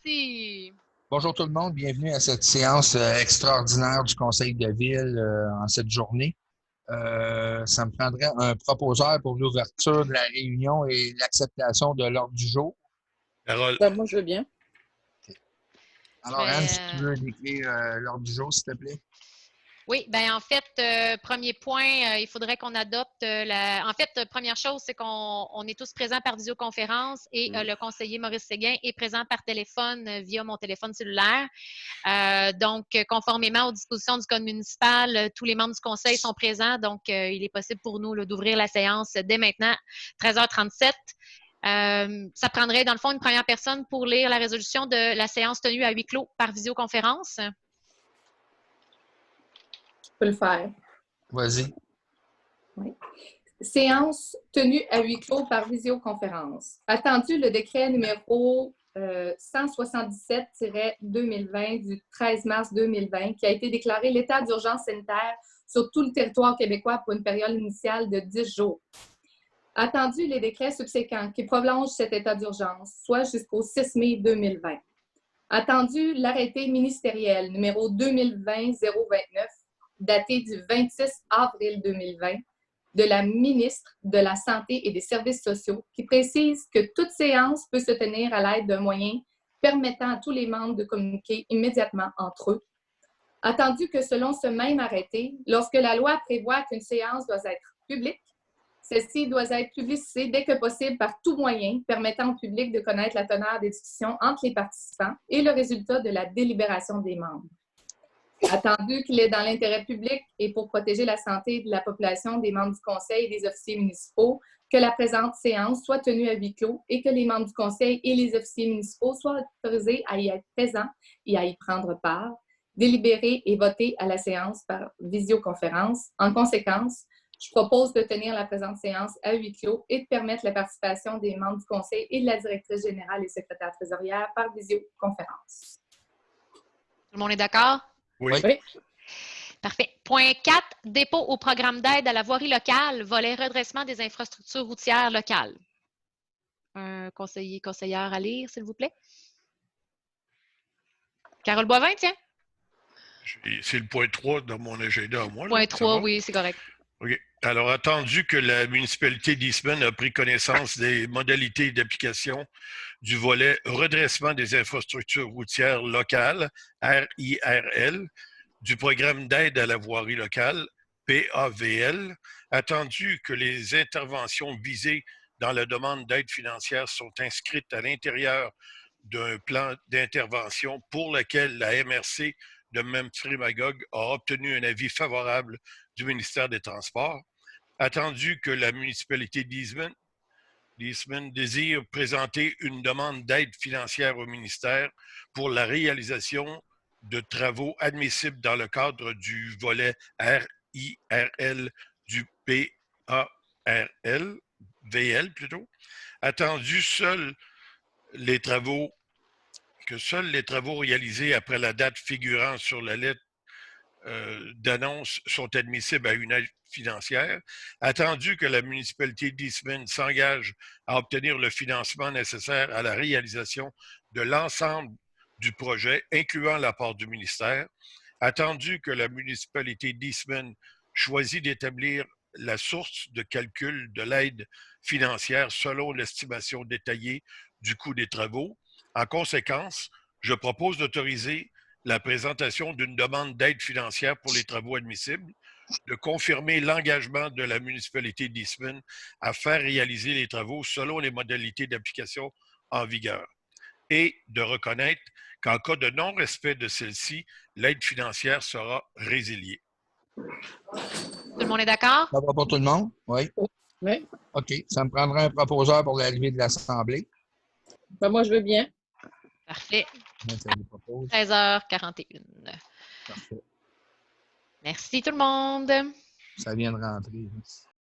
parti. Bonjour tout le monde, bienvenue à cette séance extraordinaire du Conseil de ville en cette journée. Ça me prendrait un proposeur pour l'ouverture de la réunion et l'acceptation de l'ordre du jour. Carole. Moi, je veux bien. Alors, Anne, si tu veux décrire l'ordre du jour, s'il te plaît. Oui, bien en fait, premier point, il faudrait qu'on adopte En fait, première chose, c'est qu'on est tous présents par visioconférence et le conseiller Maurice Séguin est présent par téléphone via mon téléphone cellulaire. Donc, conformément aux dispositions du Code municipal, tous les membres du conseil sont présents. Donc, il est possible pour nous d'ouvrir la séance dès maintenant, 13h37. Ça prendrait, dans le fond, une première personne pour lire la résolution de la séance tenue à huis clos par visioconférence. Je peux le faire. Vas-y. Oui. Séance tenue à huis clos par visioconférence. Attendu le décret numéro 177-2020 du 13 mars 2020 qui a été déclaré l'état d'urgence sanitaire sur tout le territoire québécois pour une période initiale de 10 jours. Attendu les décrets subséquents qui prolongent cet état d'urgence, soit jusqu'au 6 mai 2020. Attendu l'arrêté ministériel numéro 2020-029 daté du 26 avril 2020 de la ministre de la Santé et des Services sociaux qui précise que toute séance peut se tenir à l'aide d'un moyen permettant à tous les membres de communiquer immédiatement entre eux. Attendu que selon ce même arrêté, lorsque la loi prévoit qu'une séance doit être publique, celle-ci doit être publicisée dès que possible par tout moyen permettant au public de connaître la teneur des discussions entre les participants et le résultat de la délibération des membres. Attendu qu'il est dans l'intérêt public et pour protéger la santé de la population, des membres du conseil et des officiers municipaux, que la présente séance soit tenue à huis clos et que les membres du conseil et les officiers municipaux soient autorisés à y être présents et à y prendre part, délibérer et voter à la séance par visioconférence. En conséquence, je propose de tenir la présente séance à huis clos et de permettre la participation des membres du conseil et de la directrice générale et secrétaire trésorière par visioconférence. Tout le monde est d'accord? Oui. Parfait. Point 4, dépôt au programme d'aide à la voirie locale, volet redressement des infrastructures routières locales. Un conseiller, conseillère à lire, s'il vous plaît. Carole Boivin, tiens. C'est le point 3 dans mon agenda à moi. Point là. 3, oui, c'est correct. OK. Alors, attendu que la municipalité d'Eastman a pris connaissance des modalités d'application du volet redressement des infrastructures routières locales, RIRL, du programme d'aide à la voirie locale, PAVL, attendu que les interventions visées dans la demande d'aide financière sont inscrites à l'intérieur d'un plan d'intervention pour lequel la MRC de Memphremagog a obtenu un avis favorable du ministère des Transports, attendu que la municipalité d'Eastman désire présenter une demande d'aide financière au ministère pour la réalisation de travaux admissibles dans le cadre du volet RIRL du PARL, VL plutôt, attendu seuls les travaux réalisés après la date figurant sur la lettre d'annonce sont admissibles à une aide financière, attendu que la municipalité d'Eastman s'engage à obtenir le financement nécessaire à la réalisation de l'ensemble du projet, incluant l'apport du ministère, attendu que la municipalité d'Eastman choisit d'établir la source de calcul de l'aide financière selon l'estimation détaillée du coût des travaux. En conséquence, je propose d'autoriser la présentation d'une demande d'aide financière pour les travaux admissibles, de confirmer l'engagement de la municipalité d'Eastman à faire réaliser les travaux selon les modalités d'application en vigueur et de reconnaître qu'en cas de non-respect de celle-ci, l'aide financière sera résiliée. Tout le monde est d'accord? Ça va pour tout le monde? Oui. Oui. OK. Ça me prendrait un proposeur pour l'arrivée de l'Assemblée. Moi, je veux bien. Parfait. Ça lui propose. 13h41. Parfait. Merci tout le monde. Ça vient de rentrer.